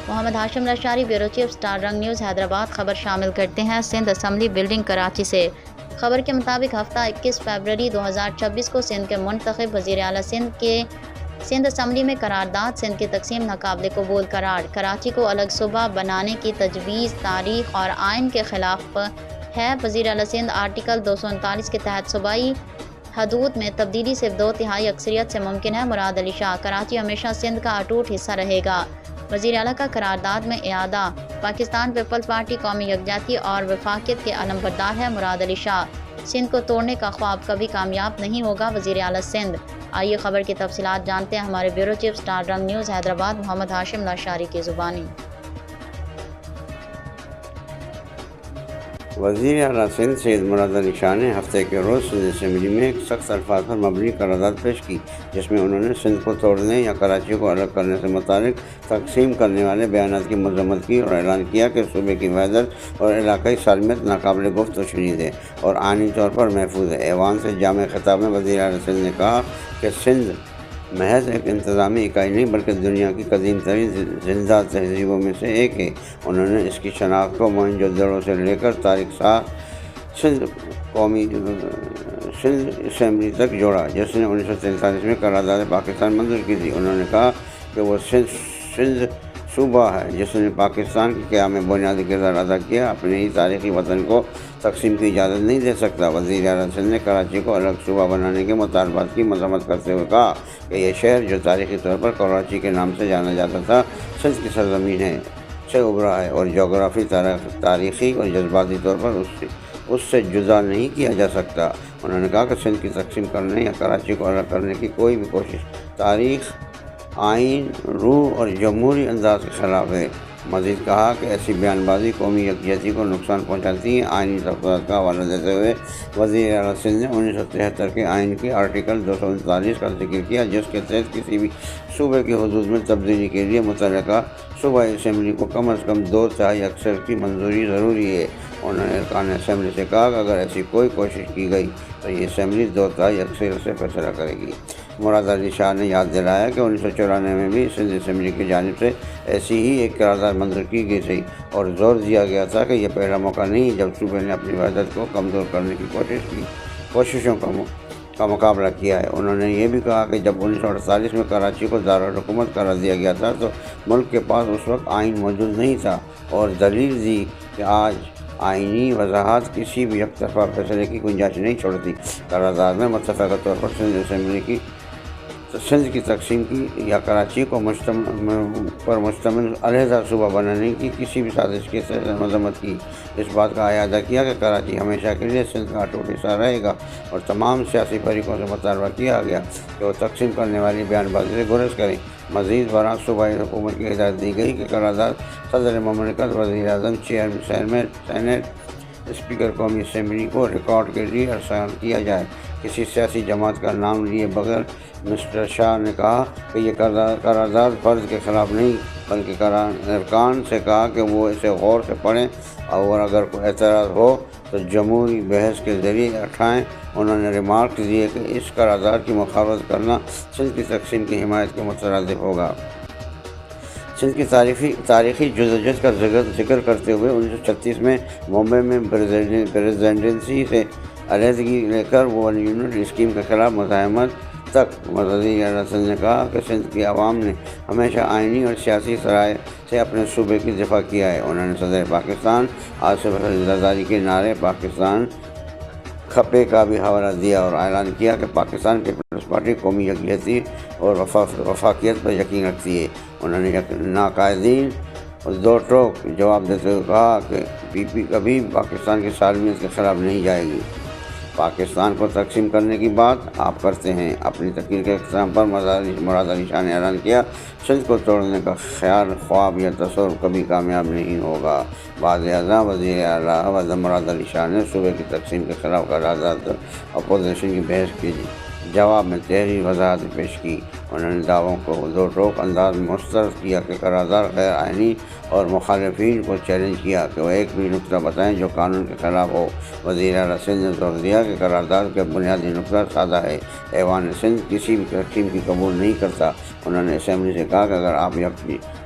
محمد ہاشم Lashari, bureau chief, star رنگ news, Hyderabad. خبر شامل کرتے ہیں سندھ اسمبلی بلڈنگ کراچی سے۔ خبر کے مطابق ہفتہ 21 فروری 2026 کو سندھ کے منتخب وزیر اعلیٰ سندھ کے سندھ اسمبلی میں قرارداد سندھ کی تقسیم ناقابل قبول قرار۔ کراچی کو الگ صوبہ بنانے کی تجویز تاریخ اور آئین کے خلاف ہے۔ وزیر اعلیٰ سندھ آرٹیکل 239 کے تحت صوبائی حدود میں تبدیلی صرف 2/3 اکثریت سے ممکن ہے۔ مراد علی شاہ، کراچی ہمیشہ سندھ کا اٹوٹ حصہ رہے گا۔ وزیر اعلیٰ کا قرارداد میں اعادہ۔ پاکستان پیپلز پارٹی قومی یکجہتی اور وفاقیت کے علمبردار ہے۔ مراد علی شاہ، سندھ کو توڑنے کا خواب کبھی کامیاب نہیں ہوگا۔ وزیر اعلیٰ سندھ۔ آئیے خبر کی تفصیلات جانتے ہیں ہمارے بیورو چیف اسٹار رنگ نیوز حیدرآباد محمد ہاشم لاشاری کی زبانی۔ وزیر اعلیٰ سندھ سید مراد علی شاہ نے ہفتے کے روز سندھ اسمبلی میں ایک سخت الفاظ پر مبنی قرارداد پیش کی، جس میں انہوں نے سندھ کو توڑنے یا کراچی کو الگ کرنے سے متعلق تقسیم کرنے والے بیانات کی مذمت کی اور اعلان کیا کہ صوبے کی وحدت اور علاقائی سالمیت ناقابل گفت و شنید ہے اور آئینی طور پر محفوظ ہے۔ ایوان سے جامع خطاب میں وزیر اعلیٰ سندھ نے کہا کہ سندھ محض ایک انتظامی اکائی نہیں بلکہ دنیا کی قدیم ترین زندہ تہذیبوں میں سے ایک ہے۔ انہوں نے اس کی شناخت کو موہنجو-دڑو سے لے کر تاریخ ساز سندھ اسمبلی تک جوڑا، جس نے 1943 میں قرارداد پاکستان منظور کی تھی۔ انہوں نے کہا کہ وہ سندھ صوبہ ہے جس نے پاکستان کے قیام میں بنیادی کردار ادا کیا، اپنے ہی تاریخی وطن کو تقسیم کی اجازت نہیں دے سکتا۔ وزیر اعلیٰ سندھ نے کراچی کو الگ صوبہ بنانے کے مطالبات کی مذمت کرتے ہوئے کہا کہ یہ شہر جو تاریخی طور پر کراچی کے نام سے جانا جاتا تھا، سندھ کی سرزمین سے ابھرا ہے اور جغرافی، تاریخی اور جذباتی طور پر اس سے جدا نہیں کیا جا سکتا۔ انہوں نے کہا کہ سندھ کی تقسیم کرنے یا کراچی کو الگ کرنے کی کوئی بھی کوشش تاریخ، آئین، روح اور جمہوری انداز کے خلاف ہے۔ مزید کہا کہ ایسی بیان بازی قومی یکجہتی کو نقصان پہنچاتی ہے۔ آئینی تحفظات کا حوالہ دیتے ہوئے وزیر اعلیٰ سندھ نے 1973 کے آئین کے آرٹیکل 239 کا ذکر کیا، جس کے تحت کسی بھی صوبے کی حدود میں تبدیلی کے لیے متعلقہ صوبائی اسمبلی کو کم از کم 2/3 اکثریت کی منظوری ضروری ہے۔ انہوں نے ارکان اسمبلی سے کہا کہ اگر ایسی کوئی کوشش کی گئی تو یہ اسمبلی 2/3 اکثریت سے فیصلہ کرے گی۔ مراد علی شاہ نے یاد دلایا کہ 1994 میں بھی سندھ اسمبلی کی جانب سے ایسی ہی ایک قرارداد منظور کی گئی تھی اور زور دیا گیا تھا کہ یہ پہلا موقع نہیں جب صوبے نے اپنی وحدت کو کمزور کرنے کی کوششوں کا مقابلہ کیا ہے۔ انہوں نے یہ بھی کہا کہ جب 1948 میں کراچی کو دارالحکومت قرار دیا گیا تھا تو ملک کے پاس اس وقت آئین موجود نہیں تھا، اور دلیل دی کہ آج آئینی وضاحت کسی بھی یک طرفہ فیصلے کی گنجائش نہیں چھوڑتی۔ قرارداد میں متفقہ طور پر سندھ کی تقسیم کی یا کراچی کو مشتمل علیحدہ صوبہ بنانے کی کسی بھی سازش کی مذمت کی۔ اس بات کا اعادہ کیا کہ کراچی ہمیشہ کے لیے سندھ کا اٹوٹ حصہ رہے گا، اور تمام سیاسی فریقوں سے مطالبہ کیا گیا کہ وہ تقسیم کرنے والی بیان بازی سے گریز کریں۔ مزید برآں صوبائی حکومت کی ہدایت دی گئی کہ قرارداد صدر مملکت، وزیر اعظم، چیئرمین سینیٹ، اسپیکر قومی اسمبلی کو ریکارڈ کے لیے ارسال کیا جائے۔ کسی سیاسی جماعت کا نام لیے بغیر مسٹر شاہ نے کہا کہ یہ قرارداد فرض کے خلاف نہیں بلکہ ارکان سے کہا کہ وہ اسے غور سے پڑھیں اور اگر کوئی اعتراض ہو تو جمہوری بحث کے ذریعے اٹھائیں۔ انہوں نے ریمارک دیے کہ اس قرارداد کی مخالفت کرنا سندھ کی تقسیم کی حمایت کے مترادف ہوگا۔ سندھ کی تاریخی جدوجہد کا ذکر کرتے ہوئے 1936 میں ممبئی میں پریزیڈنسی سے علیحدگی لے کر ون یونٹ اسکیم کے خلاف مزاحمت تک وزیر اعلیٰ سندھ نے کہا کہ سندھ کی عوام نے ہمیشہ آئینی اور سیاسی ذرائع سے اپنے صوبے کی دفاع کیا ہے۔ انہوں نے صدر پاکستان آصف علی زرداری کے نعرے پاکستان کھپے کا بھی حوالہ دیا اور اعلان کیا کہ پاکستان پیپلز پارٹی قومی یکجہتی اور وفاقیت پر یقین رکھتی ہے۔ انہوں نے ناقائدین دو ٹوک جواب دیتے ہوئے کہا کہ پی پی کبھی پاکستان کی سالمیت کے خلاف نہیں جائے گی۔ پاکستان کو تقسیم کرنے کی بات آپ کرتے ہیں۔ اپنی تقریر کے اختتام پر مراد علی شاہ نے اعلان کیا، سندھ کو توڑنے کا خیال، خواب یا تصور کبھی کامیاب نہیں ہوگا۔ بعد ازاں وزیر اعلیٰ مراد علی شاہ نے صوبے کی تقسیم کے خلاف قرارداد اپوزیشن کی بحث کے جواب میں تحریری وضاحت پیش کی۔ انہوں نے دعووں کو دو ٹوک انداز میں مسترد کیا کہ قرارداد غیر آئینی اور مخالفین کو چیلنج کیا کہ وہ ایک بھی نقطہ بتائیں جو قانون کے خلاف ہو۔ وزیر اعلیٰ سندھ نے زور دیا کہ قرارداد کا بنیادی نقطہ سادہ ہے، ایوان سندھ کسی بھی تقسیم کی قبول نہیں کرتا۔ انہوں نے اسمبلی سے کہا کہ اگر آپ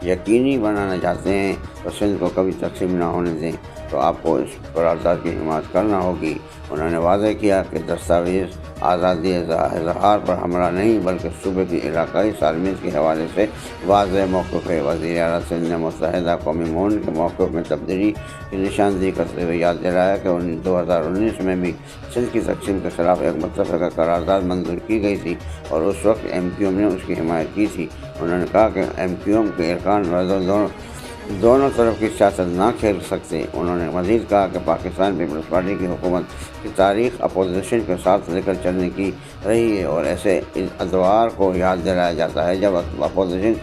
یقینی بنانا چاہتے ہیں تو سندھ کو کبھی تقسیم نہ ہونے دیں تو آپ کو اس قرارداد کی حمایت کرنا ہوگی۔ انہوں نے واضح کیا کہ دستاویز آزادی اظہار پر حملہ نہیں بلکہ صوبے کی علاقائی سالمیت کے حوالے سے واضح موقف ہے۔ وزیر اعلیٰ سندھ نے متحدہ قومی مون کے موقف میں تبدیلی کی نشاندہی کرتے ہوئے یاد دلایا کہ 2019 میں بھی سندھ کی تقسیم کے خلاف ایک متفقہ قرارداد منظور کی گئی تھی اور اس وقت ایم کیو ایم نے اس کی حمایت کی تھی۔ انہوں نے کہا کہ ایم کیو ایم کے ارکان دونوں طرف کی سیاست نہ کھیل سکتے۔ انہوں نے مزید کہا کہ پاکستان پیپلز پارٹی کی حکومت کی تاریخ اپوزیشن کے ساتھ لے کر چلنے کی رہی ہے اور ایسے ادوار کو یاد دلایا جاتا ہے جب اپوزیشن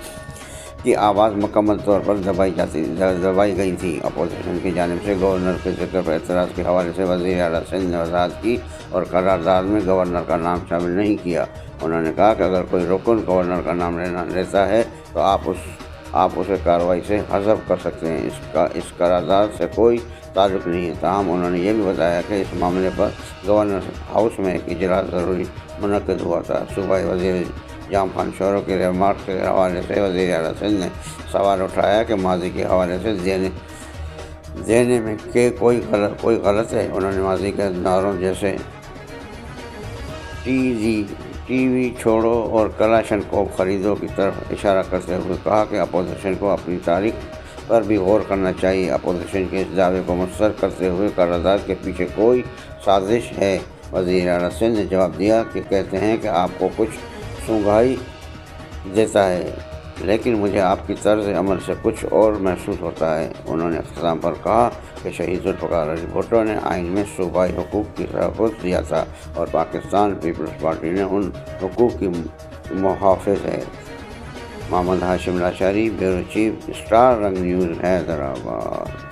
کی آواز مکمل طور پر دبائی گئی تھی۔ اپوزیشن کی جانب سے گورنر کے ذکر پر اعتراض کے حوالے سے وزیر اعلیٰ سندھ نے وضاحت کی اور قرارداد میں گورنر کا نام شامل نہیں کیا۔ انہوں نے کہا کہ اگر کوئی رکن گورنر کا نام لیتا ہے تو آپ اسے کارروائی سے حذف کر سکتے ہیں۔ اس قرارداد سے کوئی تعلق نہیں ہے۔ تاہم انہوں نے یہ بھی بتایا کہ اس معاملے پر گورنر ہاؤس میں ایک اجلاس ضروری منعقد ہوا تھا۔ صوبائی وزیر جام خان شورو کے ریمارکس کے حوالے سے وزیر اعلیٰ سندھ نے سوال اٹھایا کہ ماضی کے حوالے سے دینے میں کہ کوئی غلط ہے۔ انہوں نے ماضی کے نعروں جیسے ٹی وی چھوڑو اور کلاشنکوف خریدو کی طرف اشارہ کرتے ہوئے کہا کہ اپوزیشن کو اپنی تاریخ پر بھی غور کرنا چاہیے۔ اپوزیشن کے اس دعوے کو مسترد کرتے ہوئے قرارداد کے پیچھے کوئی سازش ہے۔ وزیر اعلیٰ سندھ نے جواب دیا کہ کہتے ہیں کہ آپ کو کچھ سونگھائی دیتا ہے لیکن مجھے آپ کی طرز عمل سے کچھ اور محسوس ہوتا ہے۔ انہوں نے اختتام پر کہا کہ شہید ذوالفقار علی بھٹو نے آئین میں صوبائی حقوق کی تحفظ دیا تھا اور پاکستان پیپلز پارٹی نے ان حقوق کی محافظ ہے۔ محمد ہاشم لاشاری، بیورو چیف، اسٹار رنگ نیوز، حیدرآباد۔